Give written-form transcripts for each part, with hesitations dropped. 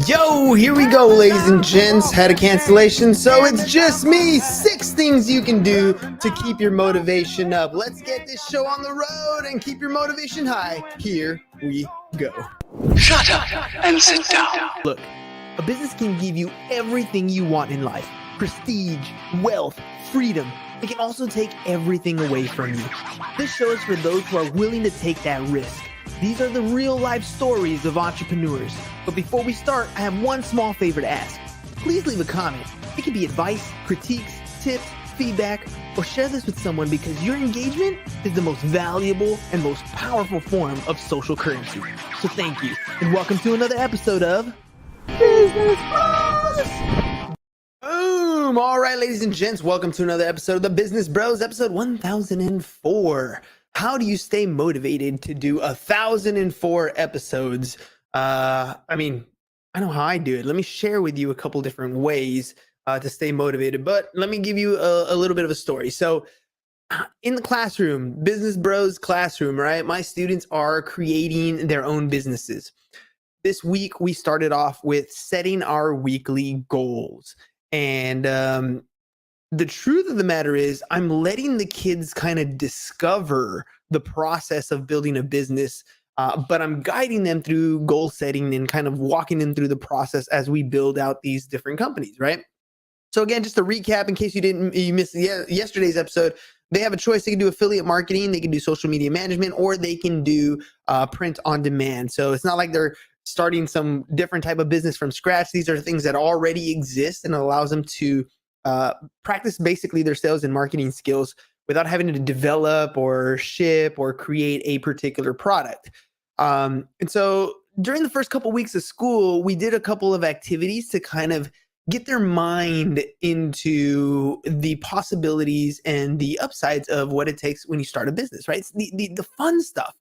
Yo, here we go, ladies and gents. Had a cancellation, so it's just me. 6 things you can do to keep your motivation up. Let's get this show on the road and keep your motivation high. Here we go. Shut up and sit down. Look, a business can give you everything you want in life: prestige, wealth, freedom. It can also take everything away from you. This show is for those who are willing to take that risk. These are the real life stories of entrepreneurs. But before we start, I have one small favor to ask. Please leave a comment. It can be advice, critiques, tips, feedback, or share this with someone, because your engagement is the most valuable and most powerful form of social currency. So thank you, and welcome to another episode of Business Bros. Boom! All right, ladies and gents, welcome to another episode of the Business Bros, episode 1004. How do you stay motivated to do 1004 episodes? I know how I do it. Let me share with you a couple different ways to stay motivated, but let me give you a little bit of a story. So in the classroom, Business Bros classroom, right? My students are creating their own businesses. This week, we started off with setting our weekly goals. And the truth of the matter is, I'm letting the kids kind of discover the process of building a business, but I'm guiding them through goal setting and kind of walking them through the process as we build out these different companies, right? So again, just to recap, in case you missed yesterday's episode, they have a choice. They can do affiliate marketing, they can do social media management, or they can do print on demand. So it's not like they're starting some different type of business from scratch. These are things that already exist, and it allows them to practice basically their sales and marketing skills without having to develop or ship or create a particular product. And so during the first couple weeks of school, we did a couple of activities to kind of get their mind into the possibilities and the upsides of what it takes when you start a business, right? It's the fun stuff.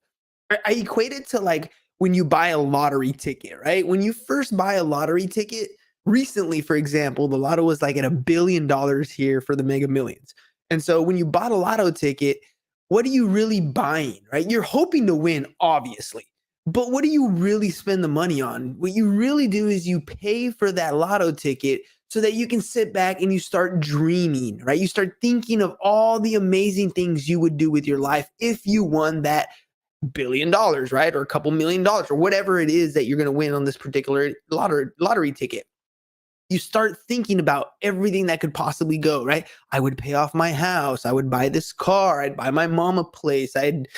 I equate it to like when you buy a lottery ticket, right? When you first buy a lottery ticket, recently, for example, the lotto was like at $1 billion here for the Mega Millions. And so when you bought a lotto ticket, what are you really buying, right? You're hoping to win, obviously. But what do you really spend the money on? What you really do is you pay for that lotto ticket so that you can sit back and you start dreaming, right? You start thinking of all the amazing things you would do with your life if you won that $1 billion, right? Or a couple $1,000,000 or whatever it is that you're going to win on this particular lottery ticket. You start thinking about everything that could possibly go, right? I would pay off my house. I would buy this car. I'd buy my mom a place. I'd,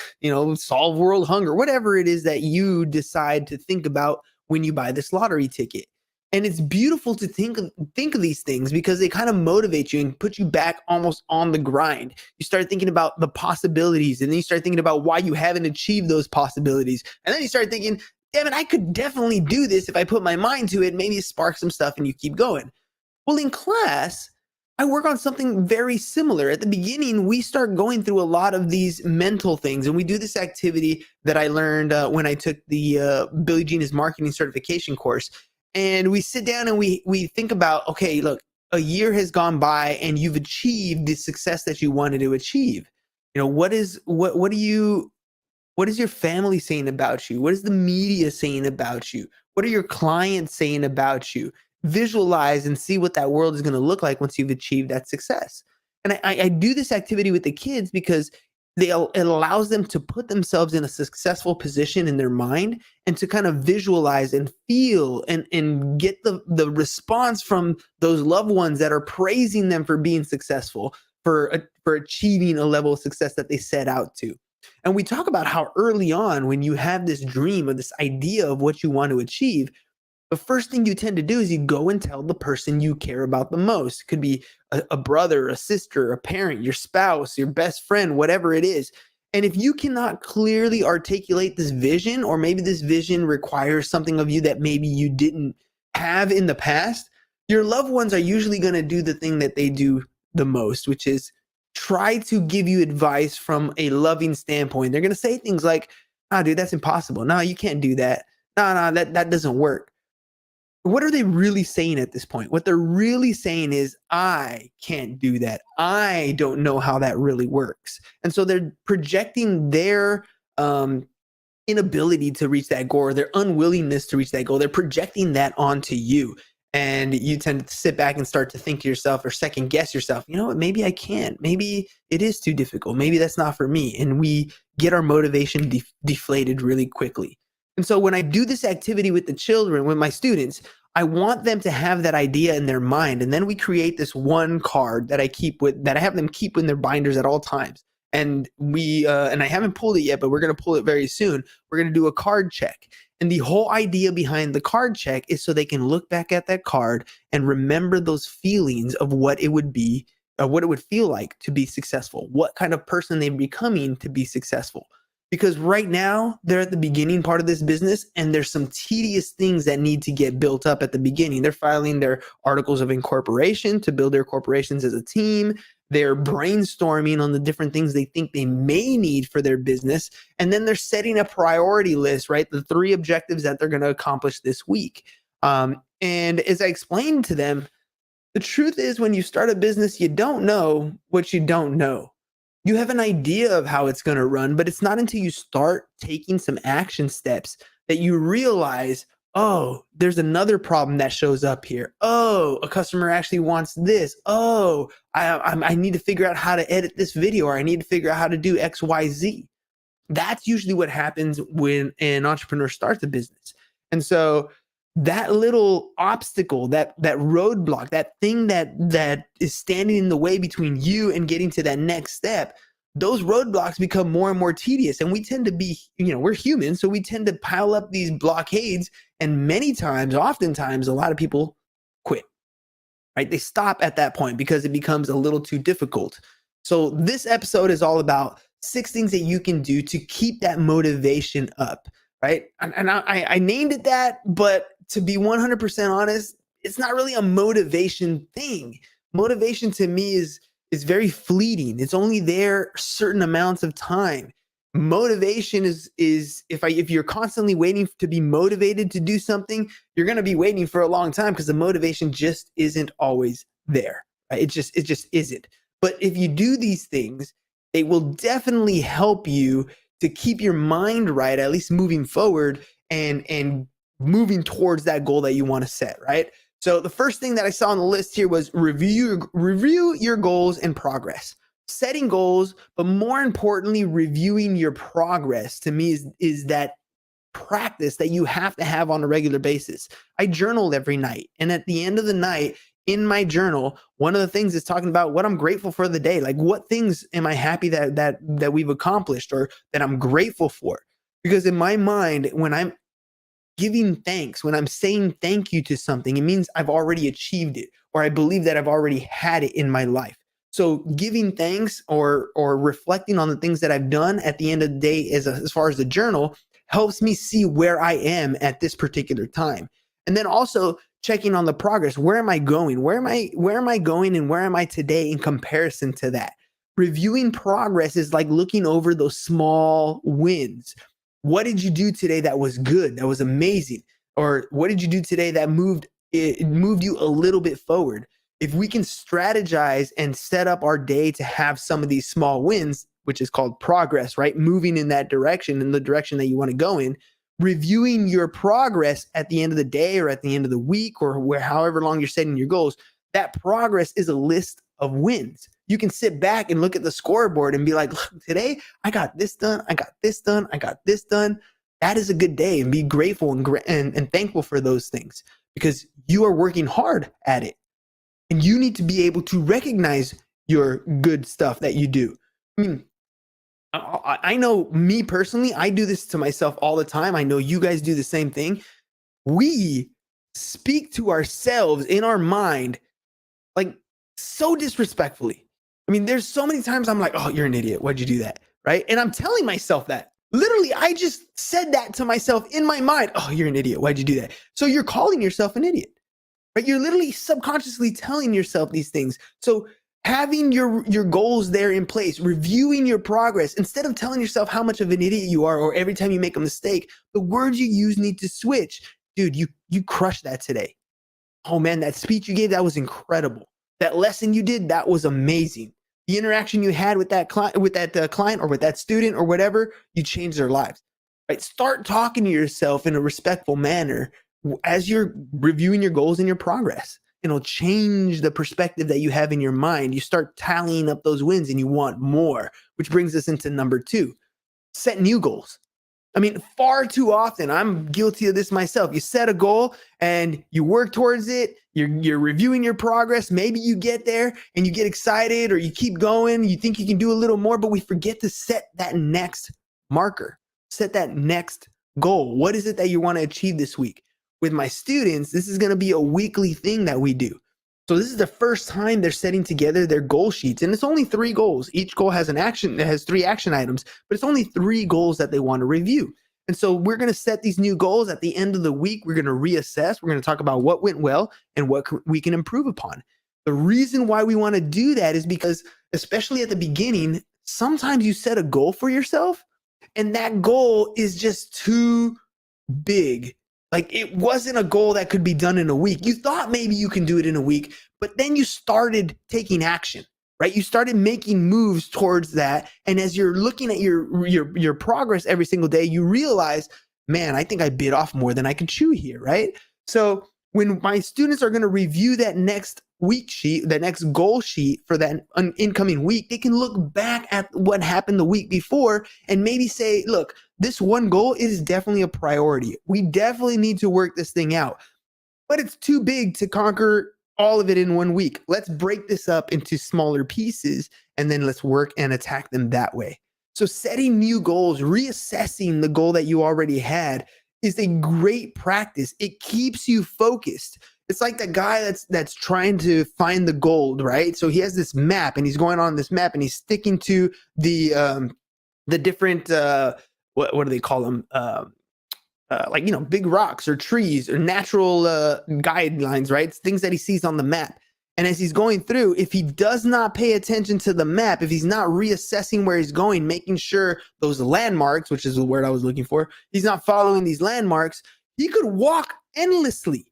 solve world hunger, whatever it is that you decide to think about when you buy this lottery ticket. And it's beautiful to think of these things because they kind of motivate you and put you back almost on the grind. You start thinking about the possibilities, and then you start thinking about why you haven't achieved those possibilities. And then you start thinking, damn it, I could definitely do this if I put my mind to it. Maybe spark some stuff and you keep going. Well, in class, I work on something very similar. At the beginning, we start going through a lot of these mental things, and we do this activity that I learned when I took the Billy Genius marketing certification course. And we sit down and we think about, okay, look, a year has gone by and you've achieved the success that you wanted to achieve. What is your family saying about you? What is the media saying about you? What are your clients saying about you? Visualize and see what that world is going to look like once you've achieved that success. And I do this activity with the kids because it allows them to put themselves in a successful position in their mind and to kind of visualize and feel and get the response from those loved ones that are praising them for being successful, for achieving a level of success that they set out to. And we talk about how early on, when you have this dream or this idea of what you want to achieve, the first thing you tend to do is you go and tell the person you care about the most. It could be a brother, a sister, a parent, your spouse, your best friend, whatever it is. And if you cannot clearly articulate this vision, or maybe this vision requires something of you that maybe you didn't have in the past, your loved ones are usually going to do the thing that they do the most, which is try to give you advice from a loving standpoint. They're going to say things like, dude, that's impossible. No, you can't do that. No, that doesn't work. What are they really saying at this point? What they're really saying is, I can't do that. I don't know how that really works. And so they're projecting their inability to reach that goal or their unwillingness to reach that goal, they're projecting that onto you. And you tend to sit back and start to think to yourself or second guess yourself, you know what, maybe I can't. Maybe it is too difficult. Maybe that's not for me. And we get our motivation deflated really quickly. And so when I do this activity with the children, with my students, I want them to have that idea in their mind. And then we create this one card that I have them keep in their binders at all times. And and I haven't pulled it yet, but we're going to pull it very soon. We're going to do a card check. And the whole idea behind the card check is so they can look back at that card and remember those feelings of what it would be, or what it would feel like to be successful, what kind of person they're becoming to be successful. Because right now they're at the beginning part of this business, and there's some tedious things that need to get built up at the beginning. They're filing their articles of incorporation to build their corporations as a team. They're brainstorming on the different things they think they may need for their business. And then they're setting a priority list, right? The 3 objectives that they're going to accomplish this week. And as I explained to them, the truth is when you start a business, you don't know what you don't know. You have an idea of how it's going to run, but it's not until you start taking some action steps that you realize, oh, there's another problem that shows up here. Oh, a customer actually wants this. Oh, I need to figure out how to edit this video, or I need to figure out how to do X, Y, Z. That's usually what happens when an entrepreneur starts a business. And so that little obstacle, that roadblock, that thing that is standing in the way between you and getting to that next step, those roadblocks become more and more tedious. And we tend to be, we're human, so we tend to pile up these blockades. And oftentimes, a lot of people quit, right? They stop at that point because it becomes a little too difficult. So this episode is all about 6 things that you can do to keep that motivation up, right? And I named it that, but to be 100% honest, it's not really a motivation thing. Motivation to me is very fleeting. It's only there certain amounts of time. Motivation is if you're constantly waiting to be motivated to do something, you're going to be waiting for a long time because the motivation just isn't always there. Right? It just isn't. But if you do these things, they will definitely help you to keep your mind right, at least moving forward and moving towards that goal that you want to set, right? So the first thing that I saw on the list here was review your goals and progress. Setting goals, but more importantly, reviewing your progress to me is that practice that you have to have on a regular basis. I journal every night, and at the end of the night in my journal, one of the things is talking about what I'm grateful for the day. Like, what things am I happy that we've accomplished or that I'm grateful for? Because in my mind, when I'm giving thanks, when I'm saying thank you to something, it means I've already achieved it, or I believe that I've already had it in my life. So giving thanks or reflecting on the things that I've done at the end of the day as far as the journal helps me see where I am at this particular time. And then also checking on the progress. Where am I going? Where am I going, and where am I today in comparison to that? Reviewing progress is like looking over those small wins. What did you do today that was good, that was amazing? Or what did you do today that moved you a little bit forward? If we can strategize and set up our day to have some of these small wins, which is called progress, right? Moving in that direction, in the direction that you want to go in, reviewing your progress at the end of the day or at the end of the week or however long you're setting your goals, that progress is a list of wins. You can sit back and look at the scoreboard and be like, look, today I got this done, I got this done, I got this done. That is a good day, and be grateful and thankful for those things because you are working hard at it. And you need to be able to recognize your good stuff that you do. I mean, I know me personally, I do this to myself all the time. I know you guys do the same thing. We speak to ourselves in our mind like so disrespectfully. I mean, there's so many times I'm like, oh, you're an idiot. Why'd you do that? Right? And I'm telling myself that. Literally, I just said that to myself in my mind. Oh, you're an idiot. Why'd you do that? So you're calling yourself an idiot. Right? You're literally subconsciously telling yourself these things. So having your goals there in place, reviewing your progress, instead of telling yourself how much of an idiot you are or every time you make a mistake, the words you use need to switch. Dude, you crushed that today. Oh man, that speech you gave, that was incredible. That lesson you did, that was amazing. The interaction you had with that client or with that student or whatever, you changed their lives. right? Start talking to yourself in a respectful manner as you're reviewing your goals and your progress. It'll change the perspective that you have in your mind. You start tallying up those wins and you want more, which brings us into number 2, set new goals. I mean, far too often, I'm guilty of this myself. You set a goal and you work towards it. You're reviewing your progress. Maybe you get there and you get excited, or you keep going. You think you can do a little more, but we forget to set that next marker, set that next goal. What is it that you want to achieve this week? With my students, this is going to be a weekly thing that we do. So this is the first time they're setting together their goal sheets, and it's only 3 goals. Each goal has an action, it has 3 action items, but it's only 3 goals that they want to review. And so we're going to set these new goals at the end of the week. We're going to reassess. We're going to talk about what went well and what we can improve upon. The reason why we want to do that is because, especially at the beginning, sometimes you set a goal for yourself and that goal is just too big. Like, it wasn't a goal that could be done in a week. You thought maybe you can do it in a week, but then you started taking action, right? You started making moves towards that. And as you're looking at your progress every single day, you realize, man, I think I bit off more than I can chew here, right? So when my students are going to review that next week sheet, that next goal sheet for that incoming week, they can look back at what happened the week before and maybe say, look, this one goal is definitely a priority. We definitely need to work this thing out, but it's too big to conquer all of it in one week. Let's break this up into smaller pieces and then let's work and attack them that way. So setting new goals, reassessing the goal that you already had is a great practice. It keeps you focused. It's like the guy that's trying to find the gold, right? So he has this map and he's going on this map and he's sticking to the different what do they call them? Like, big rocks or trees or natural guidelines, right? It's things that he sees on the map. And as he's going through, if he does not pay attention to the map, if he's not reassessing where he's going, making sure those landmarks, which is the word I was looking for, he's not following these landmarks, he could walk endlessly,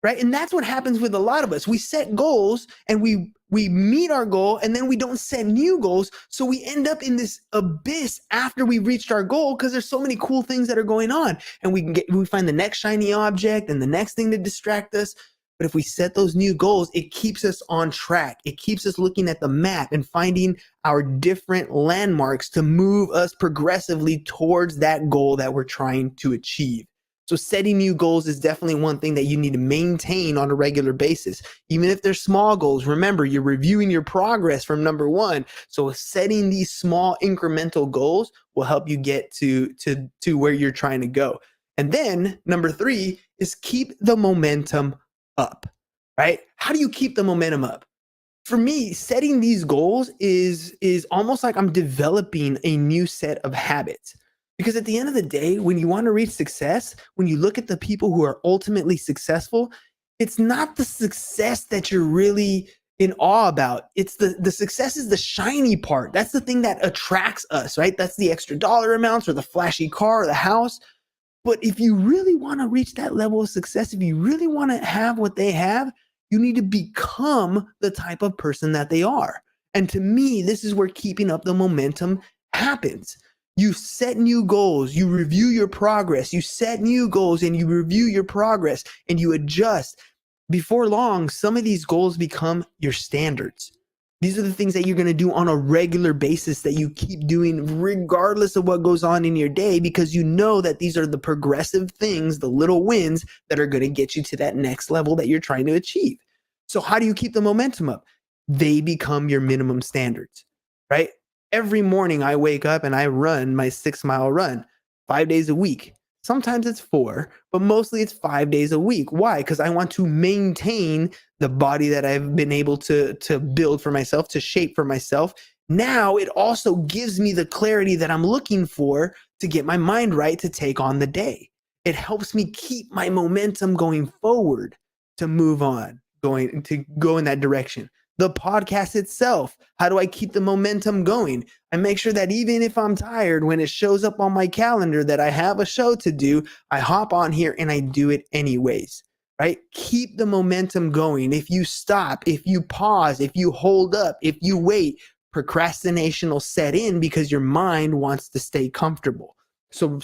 right? And that's what happens with a lot of us. We set goals and we meet our goal and then we don't set new goals. So we end up in this abyss after we've reached our goal because there's so many cool things that are going on. And we find the next shiny object and the next thing to distract us. But if we set those new goals, it keeps us on track. It keeps us looking at the map and finding our different landmarks to move us progressively towards that goal that we're trying to achieve. So setting new goals is definitely one thing that you need to maintain on a regular basis. Even if they're small goals, remember, you're reviewing your progress from number 1. So setting these small incremental goals will help you get to where you're trying to go. And then number 3 is keep the momentum up, right? How do you keep the momentum up? For me, setting these goals is almost like I'm developing a new set of habits. Because at the end of the day, when you want to reach success, when you look at the people who are ultimately successful, it's not the success that you're really in awe about. It's the success is the shiny part. That's the thing that attracts us, right? That's the extra dollar amounts or the flashy car or the house. But if you really want to reach that level of success, if you really want to have what they have, you need to become the type of person that they are. And to me, this is where keeping up the momentum happens. You set new goals, you review your progress, you set new goals and you review your progress and you adjust. Before long, some of these goals become your standards. These are the things that you're going to do on a regular basis that you keep doing regardless of what goes on in your day, because you know that these are the progressive things, the little wins that are going to get you to that next level that you're trying to achieve. So how do you keep the momentum up? They become your minimum standards, right? Every morning I wake up and I run my 6-mile run 5 days a week. Sometimes it's 4, but mostly it's 5 days a week. Why? Because I want to maintain the body that I've been able to build for myself, to shape for myself. Now it also gives me the clarity that I'm looking for to get my mind right to take on the day. It helps me keep my momentum going forward, to move on, go in that direction. The podcast itself, how do I keep the momentum going? I make sure that even if I'm tired, when it shows up on my calendar that I have a show to do, I hop on here and I do it anyways, right? Keep the momentum going. If you stop, if you pause, if you hold up, if you wait, procrastination will set in because your mind wants to stay comfortable. So,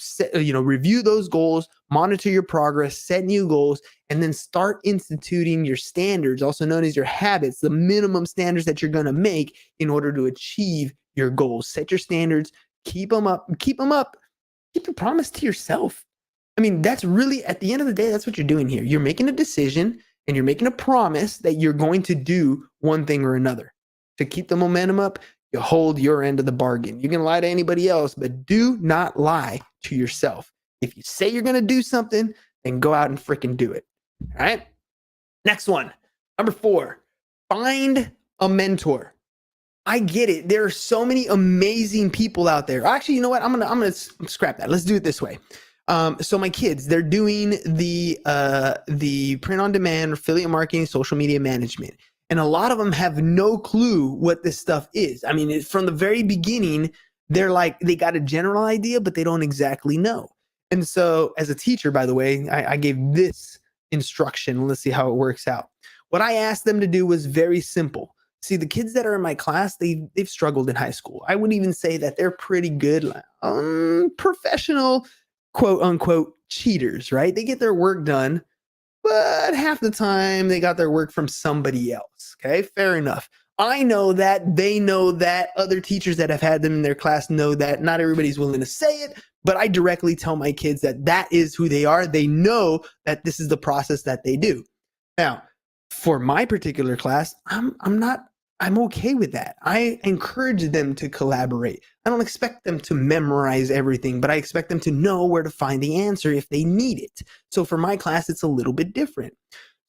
review those goals, monitor your progress, set new goals, and then start instituting your standards, also known as your habits, the minimum standards that you're going to make in order to achieve your goals. Set your standards, keep them up, keep your promise to yourself. I mean, that's really, at the end of the day, that's what you're doing here. You're making a decision and you're making a promise that you're going to do one thing or another. To keep the momentum up, you hold your end of the bargain. You can lie to anybody else, but do not lie to yourself. If you say you're going to do something, then go out and freaking do it. All right. Next one. Number 4, find a mentor. I get it. There are so many amazing people out there. Actually, you know what? I'm gonna scrap that. Let's do it this way. So my kids, they're doing the print on demand, affiliate marketing, social media management. And a lot of them have no clue what this stuff is. I mean, from the very beginning, they're like, they got a general idea, but they don't exactly know. And so as a teacher, by the way, I gave this instruction. Let's see how it works out. What I asked them to do was very simple. See, the kids that are in my class, they've struggled in high school. I would even say that they're pretty good, professional, quote unquote, cheaters, right? They get their work done, but half the time they got their work from somebody else. Okay, fair enough. I know that, they know that, other teachers that have had them in their class know that. Not everybody's willing to say it, but I directly tell my kids that that is who they are. They know that this is the process that they do. Now, for my particular class, I'm okay with that. I encourage them to collaborate. I don't expect them to memorize everything, but I expect them to know where to find the answer if they need it. So for my class, it's a little bit different.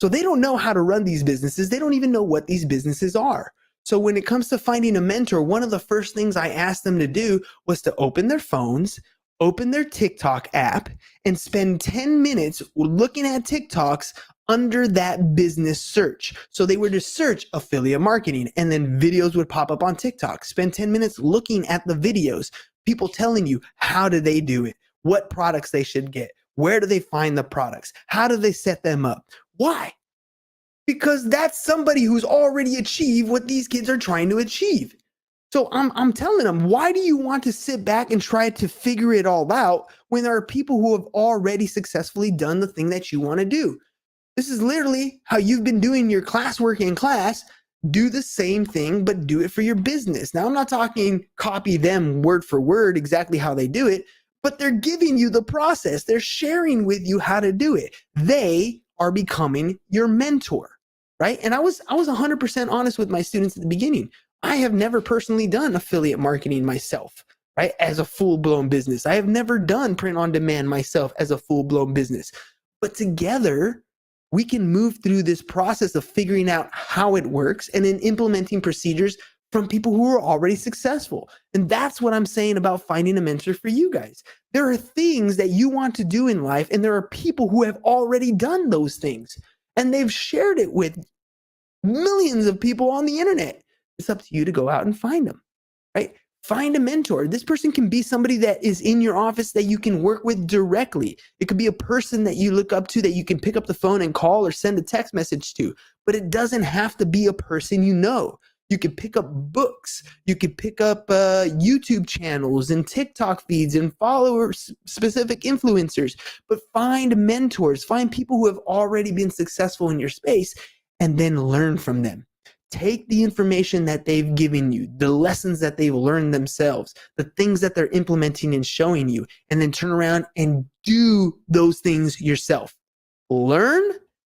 So they don't know how to run these businesses. They don't even know what these businesses are. So when it comes to finding a mentor, one of the first things I asked them to do was to open their phones, open their TikTok app, and spend 10 minutes looking at TikToks under that business search. So they were to search affiliate marketing, and then videos would pop up on TikTok. Spend 10 minutes looking at the videos, people telling you how do they do it, what products they should get, where do they find the products, how do they set them up. Why? Because that's somebody who's already achieved what these kids are trying to achieve. So I'm telling them, why do you want to sit back and try to figure it all out when there are people who have already successfully done the thing that you want to do? This is literally how you've been doing your classwork in class. Do the same thing, but do it for your business. Now, I'm not talking copy them word for word exactly how they do it, but they're giving you the process. They're sharing with you how to do it. They are becoming your mentor, right? And I was 100% honest with my students at the beginning. I have never personally done affiliate marketing myself, right? As a full-blown business. I have never done print on demand myself as a full-blown business. But together, we can move through this process of figuring out how it works and then implementing procedures from people who are already successful. And that's what I'm saying about finding a mentor for you guys. There are things that you want to do in life, and there are people who have already done those things, and they've shared it with millions of people on the internet. It's up to you to go out and find them, right? Find a mentor. This person can be somebody that is in your office that you can work with directly. It could be a person that you look up to that you can pick up the phone and call or send a text message to, but it doesn't have to be a person you know. You could pick up books. You could pick up YouTube channels and TikTok feeds and follow specific influencers, but find mentors, find people who have already been successful in your space, and then learn from them. Take the information that they've given you, the lessons that they've learned themselves, the things that they're implementing and showing you, and then turn around and do those things yourself. Learn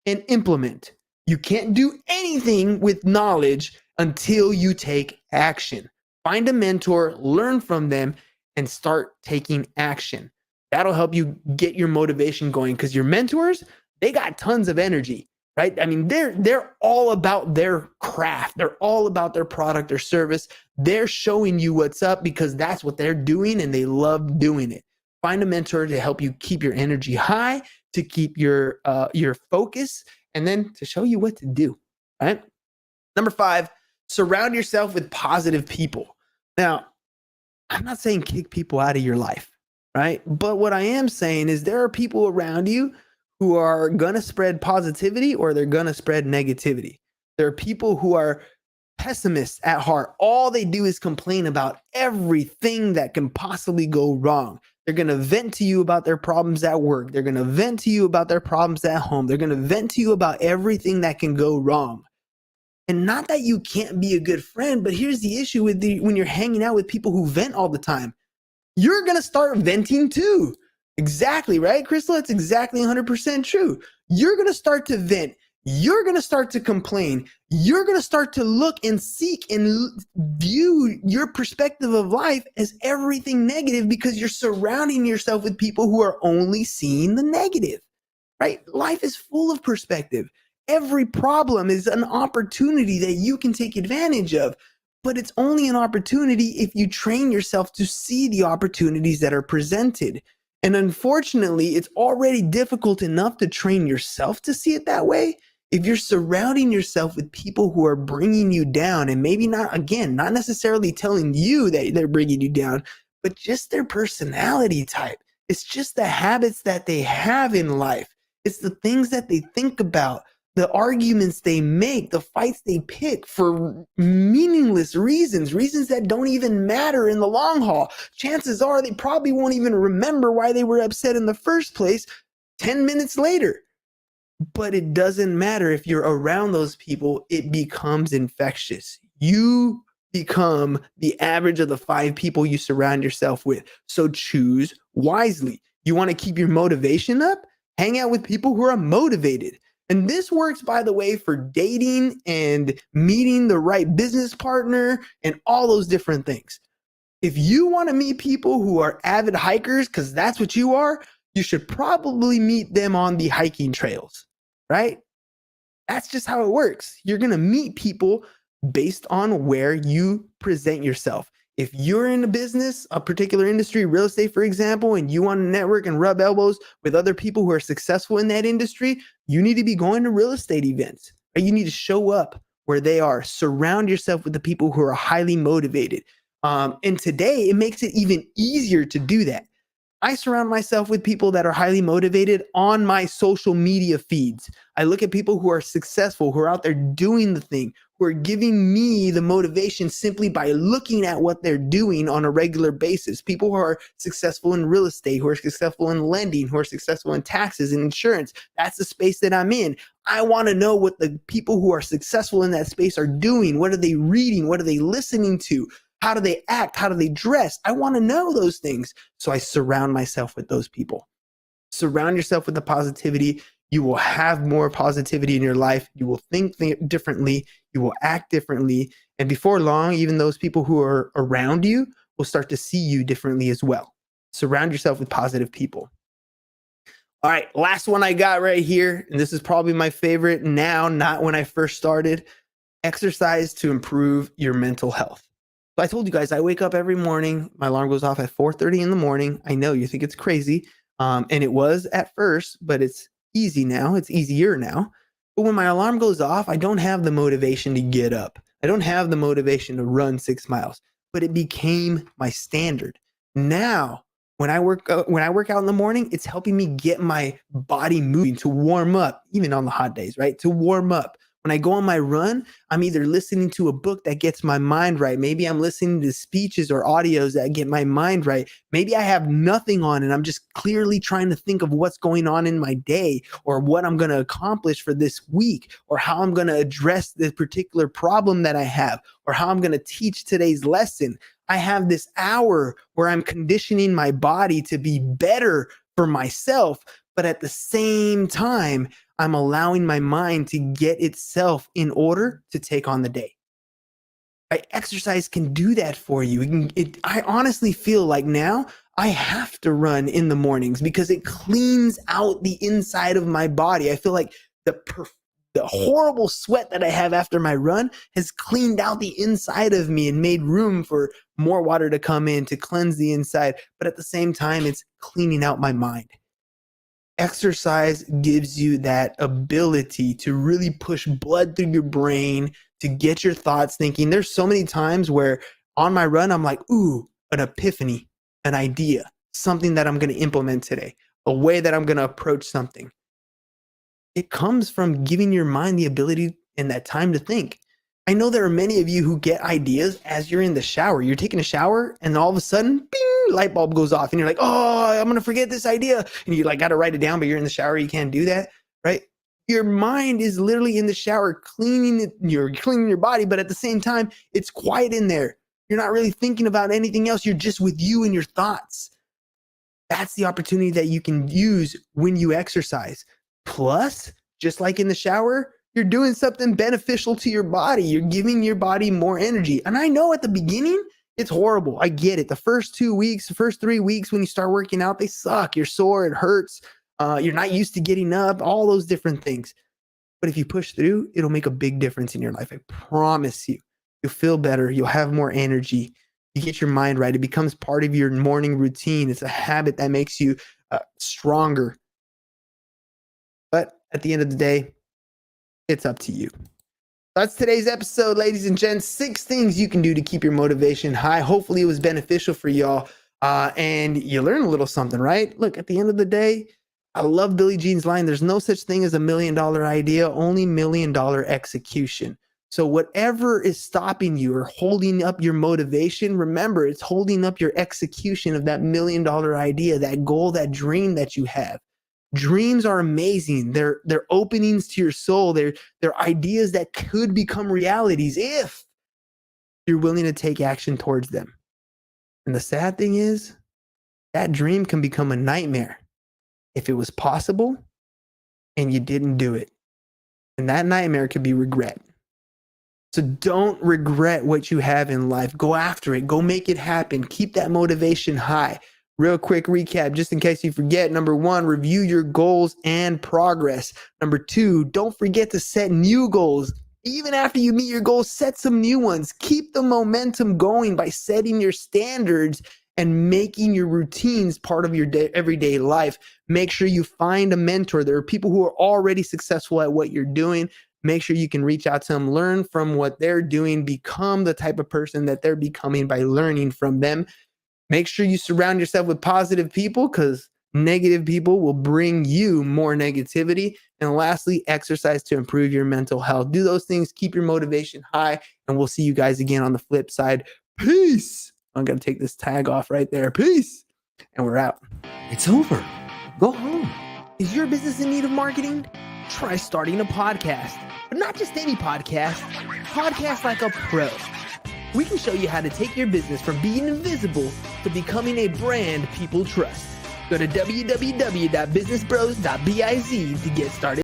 and implement. You can't do anything with knowledge until you take action. Find a mentor, learn from them, and start taking action. That'll help you get your motivation going, because your mentors, they got tons of energy. Right? I mean, they're all about their craft. They're all about their product or service. They're showing you what's up because that's what they're doing and they love doing it. Find a mentor to help you keep your energy high, to keep your focus, and then to show you what to do. Right? Number 5, surround yourself with positive people. Now, I'm not saying kick people out of your life, right? But what I am saying is there are people around you who are going to spread positivity or they're going to spread negativity. There are people who are pessimists at heart. All they do is complain about everything that can possibly go wrong. They're going to vent to you about their problems at work. They're going to vent to you about their problems at home. They're going to vent to you about everything that can go wrong. And not that you can't be a good friend, but here's the issue with when you're hanging out with people who vent all the time. You're going to start venting too. Exactly, right, Crystal? That's exactly 100% true. You're going to start to vent. You're going to start to complain. You're going to start to look and seek and view your perspective of life as everything negative because you're surrounding yourself with people who are only seeing the negative, right? Life is full of perspective. Every problem is an opportunity that you can take advantage of, but it's only an opportunity if you train yourself to see the opportunities that are presented. And unfortunately, it's already difficult enough to train yourself to see it that way. If you're surrounding yourself with people who are bringing you down, and maybe not necessarily telling you that they're bringing you down, but just their personality type. It's just the habits that they have in life. It's the things that they think about, the arguments they make, the fights they pick for meaningless reasons that don't even matter in the long haul. Chances are they probably won't even remember why they were upset in the first place 10 minutes later. But it doesn't matter if you're around those people, it becomes infectious. You become the average of the 5 people you surround yourself with. So choose wisely. You want to keep your motivation up? Hang out with people who are motivated. And this works, by the way, for dating and meeting the right business partner and all those different things. If you want to meet people who are avid hikers, because that's what you are, you should probably meet them on the hiking trails, right? That's just how it works. You're going to meet people based on where you present yourself. If you're in a business, a particular industry, real estate, for example, and you want to network and rub elbows with other people who are successful in that industry, you need to be going to real estate events. Right? You need to show up where they are. Surround yourself with the people who are highly motivated. And today, it makes it even easier to do that. I surround myself with people that are highly motivated on my social media feeds. I look at people who are successful, who are out there doing the thing, who are giving me the motivation simply by looking at what they're doing on a regular basis. People who are successful in real estate, who are successful in lending, who are successful in taxes and insurance. That's the space that I'm in. I want to know what the people who are successful in that space are doing. What are they reading? What are they listening to? How do they act? How do they dress? I want to know those things. So I surround myself with those people. Surround yourself with the positivity. You will have more positivity in your life. You will think differently. You will act differently. And before long, even those people who are around you will start to see you differently as well. Surround yourself with positive people. All right, last one I got right here. And this is probably my favorite now, not when I first started. Exercise to improve your mental health. So I told you guys, I wake up every morning. My alarm goes off at 4:30 in the morning. I know you think it's crazy. And it was at first, but it's easy now. It's easier now. But when my alarm goes off, I don't have the motivation to get up. I don't have the motivation to run 6 miles, but it became my standard. Now, when I work out in the morning, it's helping me get my body moving to warm up, even on the hot days, right? To warm up. When I go on my run, I'm either listening to a book that gets my mind right. Maybe I'm listening to speeches or audios that get my mind right. Maybe I have nothing on and I'm just clearly trying to think of what's going on in my day or what I'm going to accomplish for this week or how I'm going to address this particular problem that I have or how I'm going to teach today's lesson. I have this hour where I'm conditioning my body to be better for myself, but at the same time, I'm allowing my mind to get itself in order to take on the day. Right? Exercise can do that for you. I honestly feel like now I have to run in the mornings because it cleans out the inside of my body. I feel like the horrible sweat that I have after my run has cleaned out the inside of me and made room for more water to come in to cleanse the inside. But at the same time, it's cleaning out my mind. Exercise gives you that ability to really push blood through your brain, to get your thoughts thinking. There's so many times where on my run, I'm like, ooh, an epiphany, an idea, something that I'm going to implement today, a way that I'm going to approach something. It comes from giving your mind the ability and that time to think. I know there are many of you who get ideas as you're in the shower. You're taking a shower and all of a sudden, bing, light bulb goes off and you're like, oh, I'm going to forget this idea. And you like got to write it down, but you're in the shower. You can't do that, right? Your mind is literally in the shower cleaning it. You're cleaning your body, but at the same time, it's quiet in there. You're not really thinking about anything else. You're just with you and your thoughts. That's the opportunity that you can use when you exercise. Plus, just like in the shower, you're doing something beneficial to your body. You're giving your body more energy. And I know at the beginning, it's horrible. I get it. The first 2 weeks, the first 3 weeks when you start working out, they suck. You're sore. It hurts. You're not used to getting up, all those different things. But if you push through, it'll make a big difference in your life. I promise you. You'll feel better. You'll have more energy. You get your mind right. It becomes part of your morning routine. It's a habit that makes you stronger. But at the end of the day, it's up to you. That's today's episode, ladies and gents. 6 things you can do to keep your motivation high. Hopefully it was beneficial for y'all. And you learn a little something, right? Look, at the end of the day, I love Billie Jean's line. There's no such thing as $1 million idea, only $1 million execution. So whatever is stopping you or holding up your motivation, remember, it's holding up your execution of that $1 million idea, that goal, that dream that you have. Dreams are amazing. They're openings to your soul. They're ideas that could become realities if you're willing to take action towards them. And the sad thing is, that dream can become a nightmare if it was possible and you didn't do it. And that nightmare could be regret. So don't regret what you have in life. Go after it. Go make it happen. Keep that motivation high. Real quick recap, just in case you forget. Number 1, review your goals and progress. Number 2, don't forget to set new goals. Even after you meet your goals, set some new ones. Keep the momentum going by setting your standards and making your routines part of your everyday life. Make sure you find a mentor. There are people who are already successful at what you're doing. Make sure you can reach out to them, learn from what they're doing, become the type of person that they're becoming by learning from them. Make sure you surround yourself with positive people, because negative people will bring you more negativity. And lastly, exercise to improve your mental health. Do those things, keep your motivation high, and we'll see you guys again on the flip side. Peace. I'm going to take this tag off right there. Peace. And we're out. It's over. Go home. Is your business in need of marketing? Try starting a podcast, but not just any podcast. Podcast like a pro. We can show you how to take your business from being invisible to becoming a brand people trust. Go to www.businessbros.biz to get started.